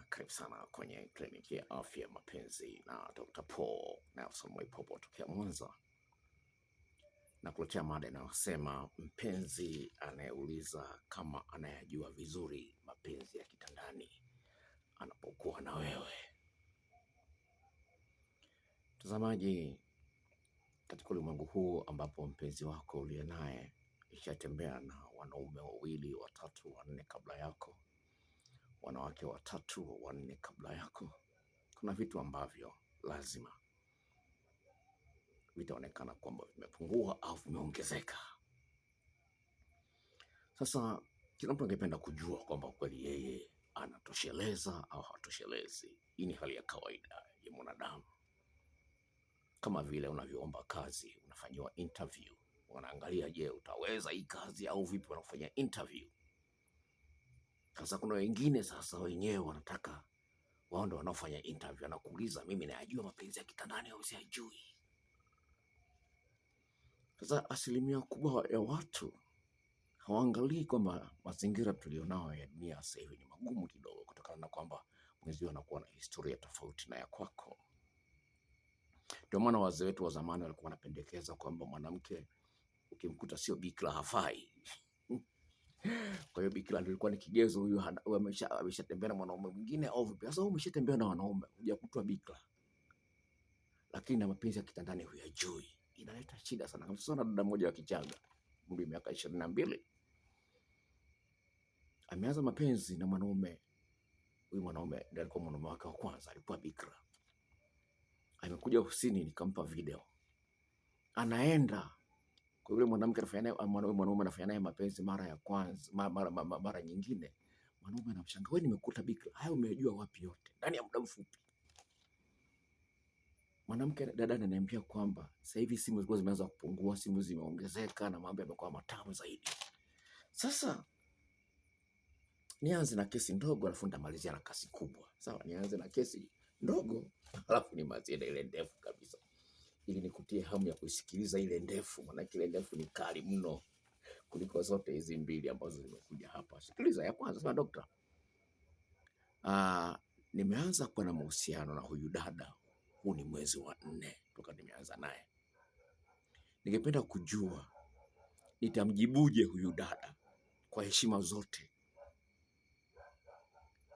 Karibu sana kwenye kliniki ya afya mapenzi na Dr. Paul Nelson Mwaipopo tokea Mwanza, na kuletea mada inayosema mpenzi anayeuliza kama anayajua vizuri mapenzi ya kitandani anapokuwa na wewe. Mtazamaji, katika ulimwengu huu ambapo mpenzi wako uliye naye ishatembea na wanaume wawili, watatu, wanne kabla yako, wanawake watatu, wanne kabla yako, kuna vitu ambavyo lazima vitaonekana kwamba vimepungua au vimeongezeka. Sasa kila mtu angependa kujua kwamba kweli yeye anatosheleza au hatoshelezi. Hii ni hali ya kawaida ya mwanadamu, kama vile unavyoomba kazi, unafanyiwa interview, wanaangalia, je, utaweza hii kazi au vipi, wanafanya interview. Sasa kuna wengine sasa wenyewe wanataka wao ndio wanaofanya interview, anakuuliza mimi nayajua mapenzi ya kitandani au siyajui. Sasa asilimia kubwa ya watu hawaangalii kwamba mazingira tulionao ya dunia sasa hivi ni magumu kidogo, kutokana na kwamba mwenzio anakuwa na historia tofauti na ya kwako. Ndio maana wazee wetu wa zamani walikuwa wanapendekeza kwamba mwanamke ukimkuta sio bikira hafai. Kwa hiyo bikira ndio ilikuwa ni kigezo, huyu ameshatembea na mwanaume mwingine au vipi? Sasa wewe umeshatembea na wanaume, hujakutwa bikira, lakini na mapenzi ya kitandani huyajui, inaleta shida sana. Kama sasa dada mmoja wa Kichaga, umri miaka 22, ameanza mapenzi na mwanaume. Huyu mwanaume ndiye alikuwa mwanaume wake wa kwanza, alikuwa bikira. Amekuja ofisini, nikampa video, anaenda kwa yule mwanamke, mwanaume anafanya naye mapenzi mara ya kwanza, mara nyingine, mwanaume anamshangaa, wewe, nimekuta bikira, haya umejua wapi yote ndani ya muda mfupi? Mwanamke, dada, ananiambia kwamba sasa hivi simu zilikuwa zimeanza kupungua, simu zimeongezeka na mambo yamekuwa matamu zaidi. Sasa nianze na kesi ndogo alafu nitamalizia na kasi kubwa. Sawa, nianze na kesi ndogo alafu nimalizie na ile ndefu kabisa, ili nikutie hamu ya kusikiliza ile ndefu, maana ile ndefu ni kali mno kuliko zote hizi mbili ambazo zimekuja hapa. Sikiliza ya kwanza. Sasa dokta, nimeanza kuwa na mahusiano na huyu dada, huu ni mwezi wa 4 toka nimeanza naye. Ningependa kujua nitamjibuje huyu dada kwa heshima zote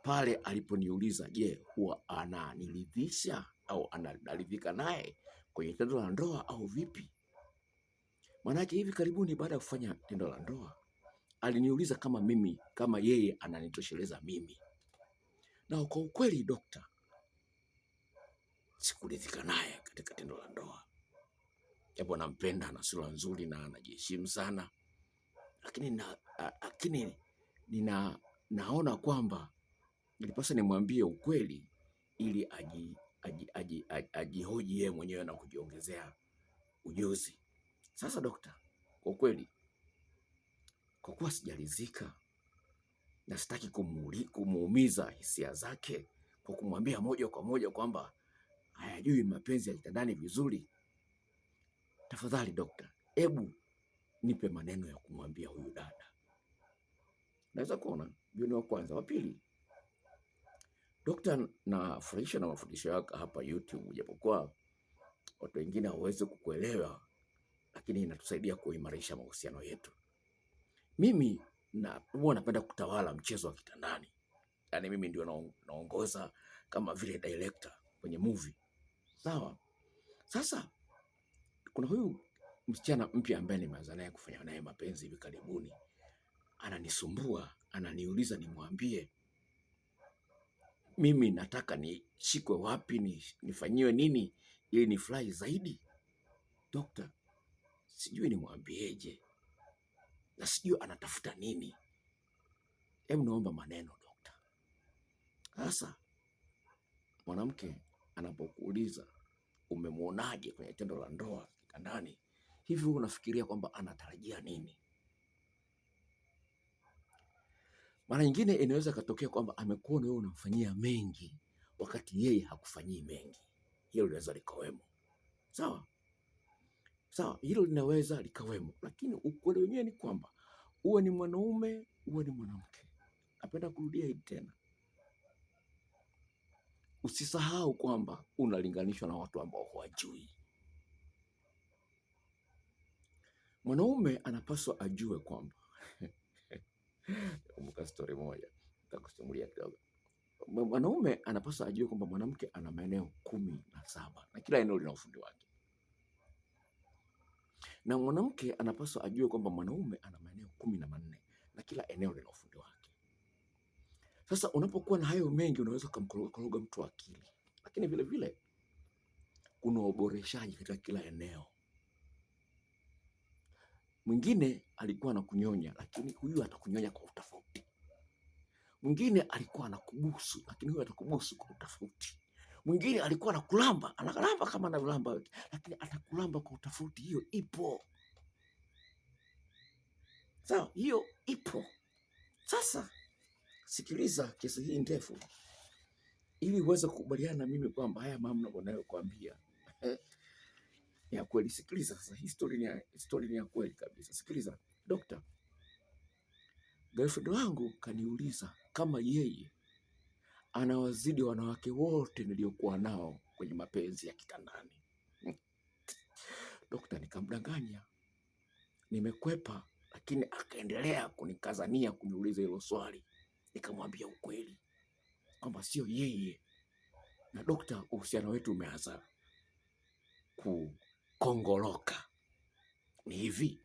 pale aliponiuliza, je, huwa ananiridhisha au anaridhika naye kwenye tendo la ndoa au vipi? Maanake hivi karibuni baada ya kufanya tendo la ndoa aliniuliza kama yeye ananitosheleza mimi, na kwa ukweli dokta, sikuridhika naye katika tendo la ndoa, japo nampenda, ana sura nzuri na anajiheshimu sana, lakini naona kwamba nilipaswa nimwambie ukweli ili ajihoji yeye mwenyewe na kujiongezea ujuzi. Sasa dokta, kwa ukweli, kwa kuwa sijaridhika na sitaki kumuumiza hisia zake kwa kumwambia moja kwa moja kwamba hayajui mapenzi ya kitandani vizuri, tafadhali dokta, hebu nipe maneno ya kumwambia huyu dada. Naweza kuona hiyo ni wa kwanza. Wa pili, dokta, nafurahisha na mafundisho yako hapa YouTube, japokuwa watu wengine hawawezi kukuelewa, lakini inatusaidia kuimarisha mahusiano yetu. Mimi huwa napenda kutawala mchezo wa kitandani, yaani mimi ndio naongoza kama vile director kwenye movie. Sawa. Sasa kuna huyu msichana mpya ambaye nimeanza naye kufanya naye mapenzi hivi karibuni, ananisumbua, ananiuliza nimwambie mimi nataka nishikwe wapi, nifanyiwe nini ili nifurahi zaidi. Dokta, sijui nimwambieje na sijui anatafuta nini. Hebu naomba maneno dokta. Sasa mwanamke anapokuuliza umemwonaje kwenye tendo la ndoa kitandani, hivi unafikiria kwamba anatarajia nini? Mara nyingine inaweza katokea kwamba amekuona wewe unamfanyia mengi wakati yeye hakufanyii mengi. Hilo linaweza likawemo. Sawa? Sawa, hilo linaweza likawemo, lakini ukweli wenyewe ni kwamba uwe ni mwanaume, uwe ni mwanamke, napenda kurudia hili tena, usisahau kwamba unalinganishwa na watu ambao huwajui. Mwanaume anapaswa ajue kwamba kumbuka story moja nitakusimulia kidogo. Mwanaume anapaswa ajue kwamba mwanamke ana maeneo 17 na kila eneo lina ufundi wake, na mwanamke anapaswa ajue kwamba mwanaume ana maeneo 14 na kila eneo lina ufundi wake. Sasa unapokuwa na hayo mengi, unaweza kumkoroga mtu akili, lakini vile vile kuna uboreshaji katika kila eneo. Mwingine alikuwa anakunyonya, lakini huyu atakunyonya kwa utofauti. Mwingine alikuwa anakubusu, lakini huyu atakubusu kwa utofauti. Mwingine alikuwa anakulamba, anakulamba kama anakulamba, lakini atakulamba kwa utofauti. Hiyo ipo. Sawa, hiyo ipo. Sasa sikiliza kesi hii ndefu ili uweze kukubaliana na mimi kwamba haya mambo ninayokuambia ya kweli. Sikiliza sasa, historia ni ya kweli kabisa. Sikiliza. Dokta, girlfriend wangu kaniuliza kama yeye anawazidi wanawake wote niliokuwa nao kwenye mapenzi ya kitandani. Dokta, nikamdanganya, nimekwepa, lakini akaendelea kunikazania kuniuliza hilo swali. Nikamwambia ukweli kwamba sio yeye. Na dokta, uhusiano wetu umeanza kukongoloka. Ni hivi,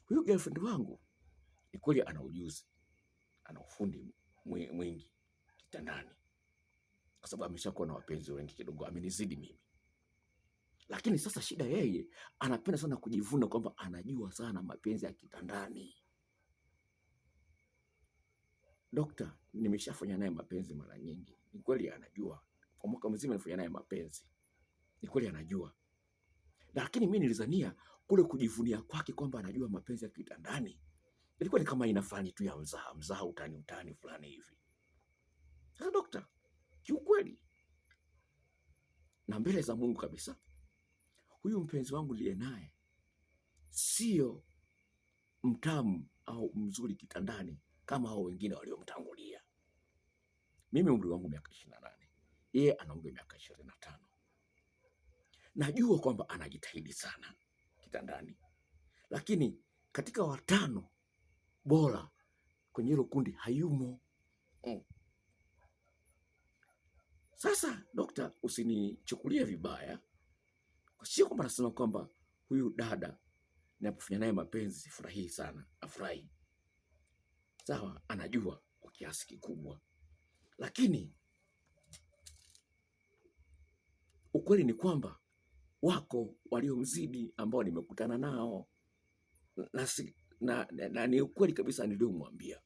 huyu girlfriend wangu ni kweli ana ujuzi, ana ufundi mwingi kitandani, kwa sababu ameshakuwa na wapenzi wengi kidogo, amenizidi mimi. Lakini sasa shida, yeye anapenda sana kujivuna kwamba anajua sana mapenzi ya kitandani. Dokta, nimeshafanya naye mapenzi mara nyingi. Ni kweli anajua. Kwa mwaka mzima nilifanya naye mapenzi. Ni kweli anajua. Lakini mimi nilizania kule kujivunia kwake kwamba anajua mapenzi ya kitandani ilikuwa ni kama inafanya tu ya mzaha, utani fulani hivi. Sasa dokta, kiukweli na mbele za Mungu kabisa, huyu mpenzi wangu niliye naye sio mtamu au mzuri kitandani kama hao wengine waliomtangulia. Mimi umri wangu miaka 28, yeye ana umri miaka 25. Najua kwamba anajitahidi sana kitandani, lakini katika watano bora kwenye hilo kundi hayumo. Sasa dokta, usinichukulie vibaya, sio kwamba nasema kwamba huyu dada ninapofanya naye mapenzi sifurahi sana. Afurahi, sawa, anajua kwa kiasi kikubwa, lakini ukweli ni kwamba wako waliomzidi ambao nimekutana nao, na ni ukweli kabisa niliomwambia.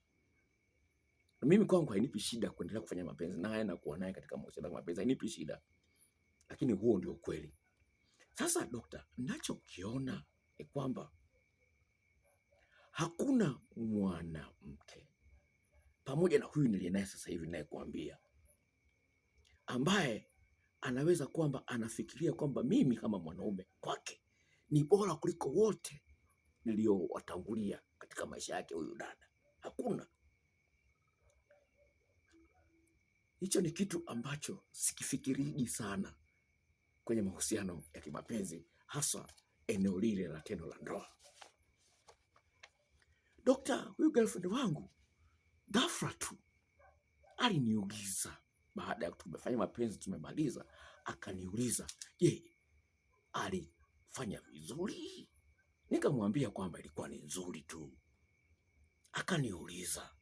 Mimi kwangu hainipi shida kuendelea kufanya mapenzi naye na kuwa naye katika mahusiano ya mapenzi, hainipi shida, lakini huo ndio ukweli. Sasa dokta, ninachokiona ni kwamba hakuna mwanamke pamoja na huyu niliye naye sasa hivi naye kuambia, ambaye anaweza kwamba anafikiria kwamba mimi kama mwanaume kwake ni bora kuliko wote niliowatangulia katika maisha yake. Huyu dada hakuna. Hicho ni kitu ambacho sikifikiriji sana kwenye mahusiano ya kimapenzi, hasa eneo lile la tendo la ndoa. Dokta, huyu girlfriend wangu ghafla tu aliniuliza baada ya tumefanya mapenzi, tumemaliza, akaniuliza, je, alifanya vizuri? Nikamwambia kwamba ilikuwa ni nzuri tu. Akaniuliza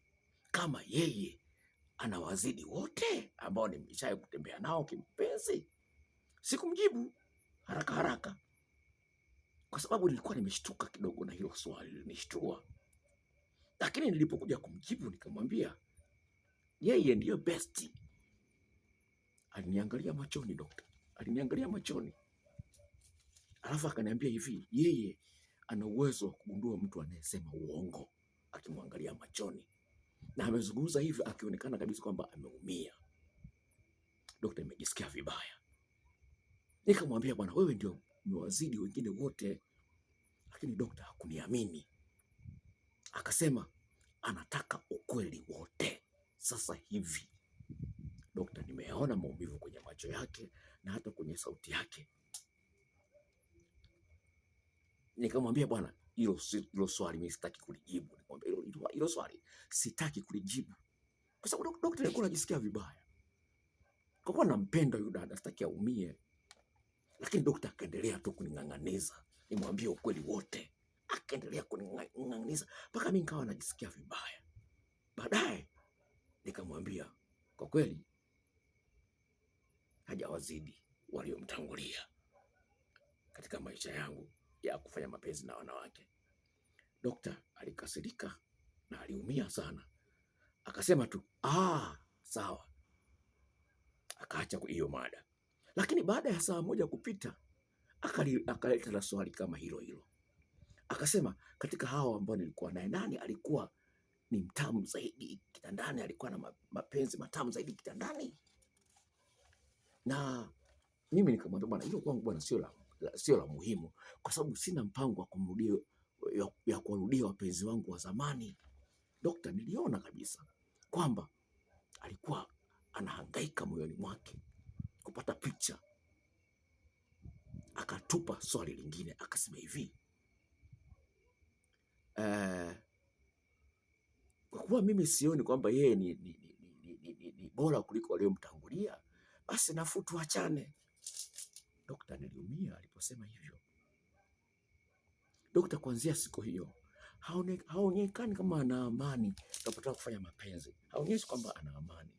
kama yeye anawazidi wote ambao nimeshawahi kutembea nao kimpenzi. Sikumjibu haraka kwa sababu nilikuwa nimeshtuka kidogo na hilo swali lilinishtua. Lakini nilipokuja kumjibu nikamwambia yeye ndiyo besti. Aliniangalia machoni dokta, aliniangalia machoni, alafu akaniambia hivi, yeye ana uwezo wa kugundua mtu anayesema uongo akimwangalia machoni, na amezungumza hivi akionekana kabisa kwamba ameumia. Dokta, nimejisikia vibaya. Nikamwambia bwana, wewe ndio umewazidi wengine wote. Lakini dokta hakuniamini, akasema anataka ukweli wote sasa hivi. Dokta, nimeona nayaona maumivu kwenye macho yake na hata kwenye sauti yake. Nikamwambia, bwana, hilo swali mimi sitaki kulijibu. Nikamwambia hilo swali sitaki kulijibu, kwa sababu daktari alikuwa anajisikia vibaya. Kwa kuwa nampenda yule dada, sitaki aumie. Lakini daktari akaendelea tu kuning'ang'aniza nimwambie ukweli wote, akaendelea kuning'ang'aniza mpaka mimi nikawa najisikia vibaya. Baadaye nikamwambia, kwa kweli hajawazidi waliomtangulia katika maisha yangu ya kufanya mapenzi na wanawake. Dokta alikasirika na aliumia sana, akasema tu sawa, akaacha hiyo mada. Lakini baada ya saa moja kupita akaleta na swali kama hilo hilo, akasema, katika hao ambao nilikuwa naye, nani alikuwa ni mtamu zaidi kitandani? Alikuwa na mapenzi matamu zaidi kitandani? Na mimi nikamwambia, bwana, hilo kwangu bwana sio la muhimu, kwa sababu sina mpango wa kurudia wapenzi wangu wa zamani. Dokta niliona kabisa kwamba alikuwa anahangaika moyoni mwake kupata picha. Akatupa swali lingine, akasema hivi, kwa kuwa mimi sioni kwamba yeye ni bora kuliko waliomtangulia, basi nafuu tuachane. Dokta niliumia aliposema hivyo. Dokta kuanzia siku hiyo haonekani kama ana amani tunapotaka kufanya mapenzi. Haonyeshi kwamba ana amani,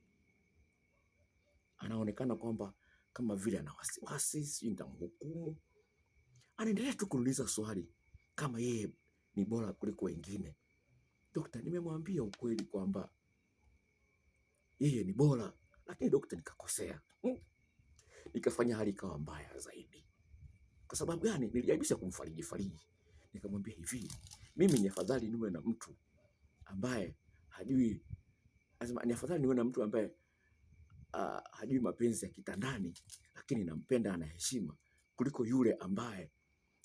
anaonekana kwamba kama vile ana wasiwasi, sijui nitamhukumu. Anaendelea tu kuuliza swali kama yeye ni bora kuliko wengine. Dokta nimemwambia ukweli kwamba yeye ni bora, lakini dokta nikakosea. Nikafanya hali ikawa mbaya zaidi. Kwa sababu gani? Nilijaribu kumfariji. Nikamwambia hivi, mimi ni afadhali niwe na mtu ambaye hajui, ni afadhali niwe na mtu ambaye hajui mapenzi ya kitandani lakini nampenda, ana heshima, kuliko yule ambaye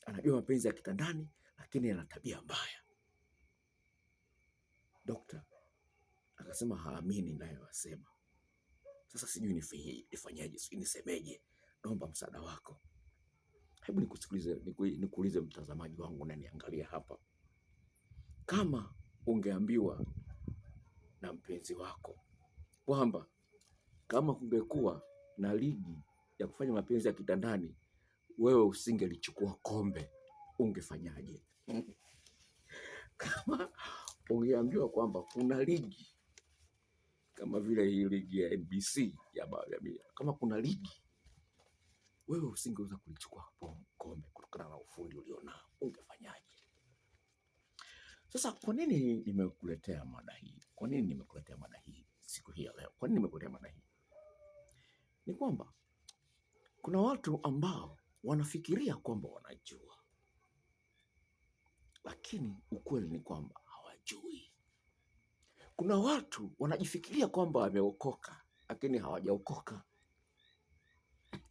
anajua mapenzi ya kitandani lakini ana tabia mbaya. Dokta akasema haamini naye wasema. Sasa sijui nifanyaje, sijui nisemeje, naomba msaada wako. Hebu nikuulize mtazamaji wangu na niangalia hapa, kama ungeambiwa na mpenzi wako kwamba kama kungekuwa na ligi ya kufanya mapenzi ya kitandani wewe usingelichukua kombe, ungefanyaje? Kama ungeambiwa kwamba kuna ligi kama vile hii ligi ya NBC kama kuna ligi wewe usingeweza kulichukua kombe kutokana na ufundi ulionao, ungefanyaje? Sasa kwa nini nimekuletea mada hii? Kwa nini nimekuletea mada hii siku hii ya leo? Kwa nini nimekuletea mada hii? Ni kwamba kuna watu ambao wanafikiria kwamba wanajua, lakini ukweli ni kwamba hawajui. Kuna watu wanajifikiria kwamba wameokoka, lakini hawajaokoka.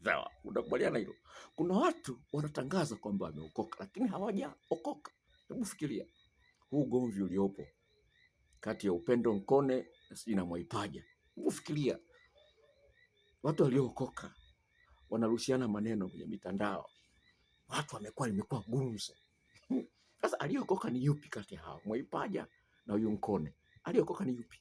Sawa, unakubaliana hilo? Kuna watu wanatangaza kwamba wameokoka, lakini hawajaokoka. Hebu fikiria huu ugomvi uliopo kati ya Upendo Nkone na Mwaipaja. Hebu fikiria watu waliookoka wanarushiana maneno kwenye mitandao, watu limekuwa gumzo. Sasa aliokoka ni yupi kati ya hao, Mwaipaja na huyu Nkone? Aliokoka ni yupi?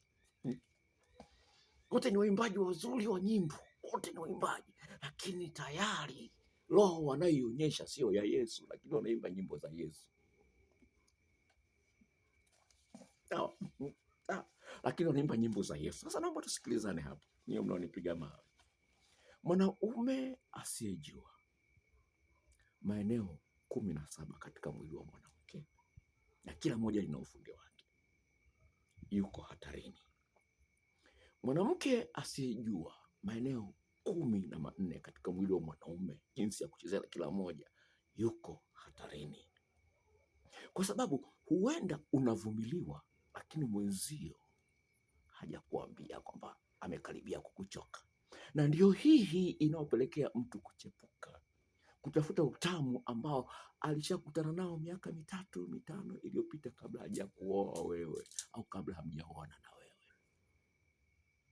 Wote ni waimbaji wazuri wa nyimbo, wote ni waimbaji, lakini tayari roho wanayoionyesha sio ya Yesu, lakini wanaimba nyimbo za Yesu. Lakini wanaimba nyimbo za Yesu. Sasa naomba tusikilizane hapa, niyo mnaonipiga mawe. Mwanaume asiyejua maeneo 17 katika mwili wa mwanamke, na kila moja lina ufundi wake, yuko hatarini. Mwanamke asiyejua maeneo 14 katika mwili wa mwanaume, jinsi ya kuchezea kila moja, yuko hatarini. Kwa sababu huenda unavumiliwa, lakini mwenzio hajakuambia kwamba amekaribia kukuchoka. Na ndio hii inaopelekea mtu kuchepuka, kutafuta utamu ambao alishakutana nao miaka 3, 5 iliyopita kabla hajakuoa wewe, au kabla hamjaoana na wewe.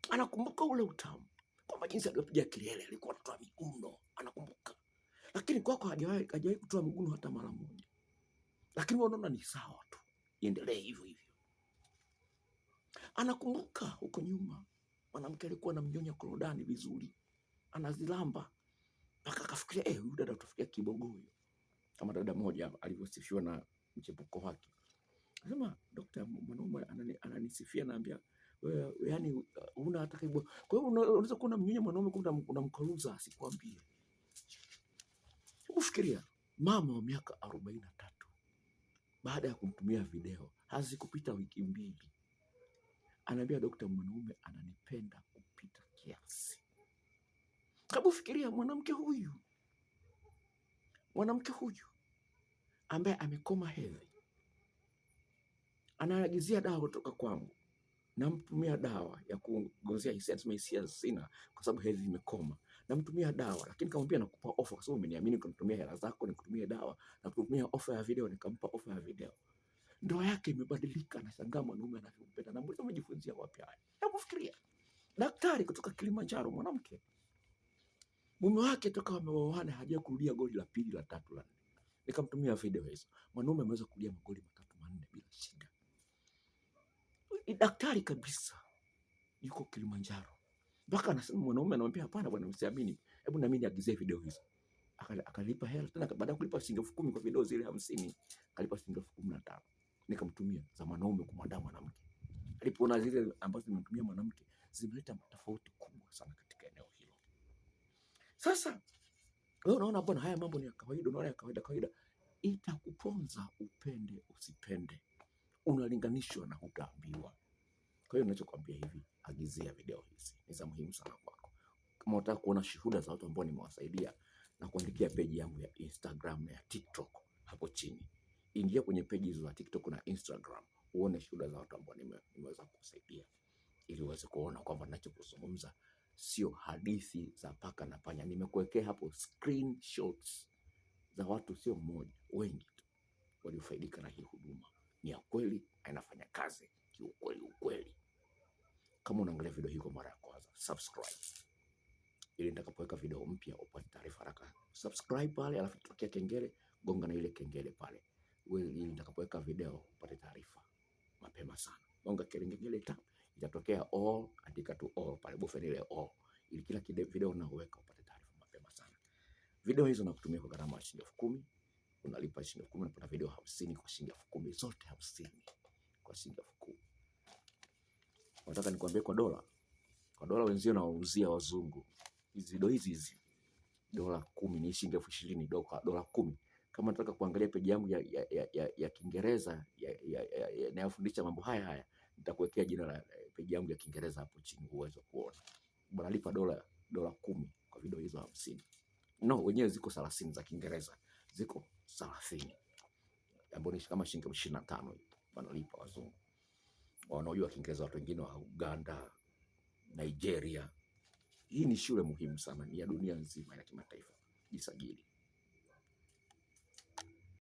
Anakumbuka ule utamu, kwamba jinsi alivyopiga kelele, alikuwa anatoa miguno, anakumbuka. Lakini kwako hajawahi kutoa miguno hata mara moja. Lakini unaona ni sawa tu, iendelee hivyo hivyo. Anakumbuka huko nyuma mwanamke alikuwa anamnyonya korodani vizuri, anazilamba mpaka akafikiria huyu dada utafikia kibogoyo, kama dada moja alivyosifiwa na mchepuko wake. Anasema daktari, mwanaume ananisifia, naambia wewe, yani una hata kibogoyo. Kwa hiyo unaweza kuwa unamnyonya mwanaume kumbe unamkaluza asikwambie. Hebu fikiria, mama wa miaka 43 baada ya kumtumia video, hazikupita wiki 2, anaambia daktari, mwanaume ananipenda kupita kiasi. Hebu fikiria mwanamke huyu ambaye amekoma hedhi, anaagizia dawa kutoka kwangu, namtumia dawa ya kuongezea hisia, anasema hisia sina kwa sababu hedhi imekoma, namtumia dawa, lakini kamwambia nakupa ofa kwa sababu umeniamini, kunitumia hela zako nikutumie dawa, na kutumia ofa ya video, nikampa ofa ya video. Ndoa yake imebadilika, na shangaa mwanaume anavyopenda, na mbona umejifunzia wapi haya? Hebu fikiria, daktari kutoka Kilimanjaro, mwanamke, mume wake toka wameoana hajawahi kurudia goli la 2, la 3, la 4. Nikamtumia video hizo, mwanaume ameweza kurudia magoli 3, 4 bila shida. Ni daktari kabisa, yuko Kilimanjaro. Mpaka anasema mwanaume anamwambia hapana bwana, usiamini, hebu na mimi niagizie video hizo. Akalipa hela tena, baada ya kulipa shilingi 10,000 kwa video zile 50, akalipa shilingi 15,000. Nikamtumia za mwanaume kumwandaa mwanamke. Alipoona zile ambazo nimemtumia mwanamke zimeleta tofauti kubwa sana katika eneo hilo. Sasa wewe unaona bwana, haya mambo ni ya kawaida, unaona ya kawaida, itakuponza upende usipende, unalinganishwa na hutaambiwa. Kwa hiyo ninachokwambia hivi, agizia video hizi, ni za muhimu sana kwako. Kama unataka kuona shuhuda za watu ambao nimewasaidia, na kuandikia peji yangu ya Instagram na ya TikTok hapo chini. Ingia kwenye peji hizo za TikTok na Instagram, uone shuhuda za watu ambao nimeweza kusaidia, ili uweze kuona kwamba ninachozungumza sio hadithi za paka na panya. Nimekuwekea hapo screenshots za watu sio mmoja, wengi tu waliofaidika na hii huduma. Ni ya kweli, inafanya kazi kiukweli. Kama unaangalia video hii kwa mara ya kwanza, subscribe ili nitakapoweka video mpya upate taarifa haraka. Subscribe pale, alafu tutokea kengele, gonga na ile kengele pale, ili nitakapoweka video upate taarifa mapema sana. Gonga kengele itatokea all, andika tu all pale, bofya ile all, ili kila video unaweka upate taarifa mapema sana. Video hizo nakutumia kwa gharama ya shilingi 10,000. Unalipa shilingi 10,000 unapata video 50 kwa shilingi 10,000, zote 50 kwa shilingi 10,000. Nataka nikwambie kwa dola wenzio na wauzia wazungu hizi video hizi dola 10 ni shilingi 20,000, dola 10. Kama nataka kuangalia peji yangu ya Kiingereza inayofundisha mambo haya, nitakuwekea jina la peji yangu ya Kiingereza hapo chini uweze kuona. Bwana, lipa dola 10 kwa video hizo 50. No, wenyewe ziko 30 za Kiingereza, ziko 30 ambapo ni kama shilingi 25 hivi wanalipa wazungu. Wanaojua Kiingereza, watu wengine wa Uganda, Nigeria. Hii ni shule muhimu sana, ni ya dunia nzima, ya kimataifa. Jisajili.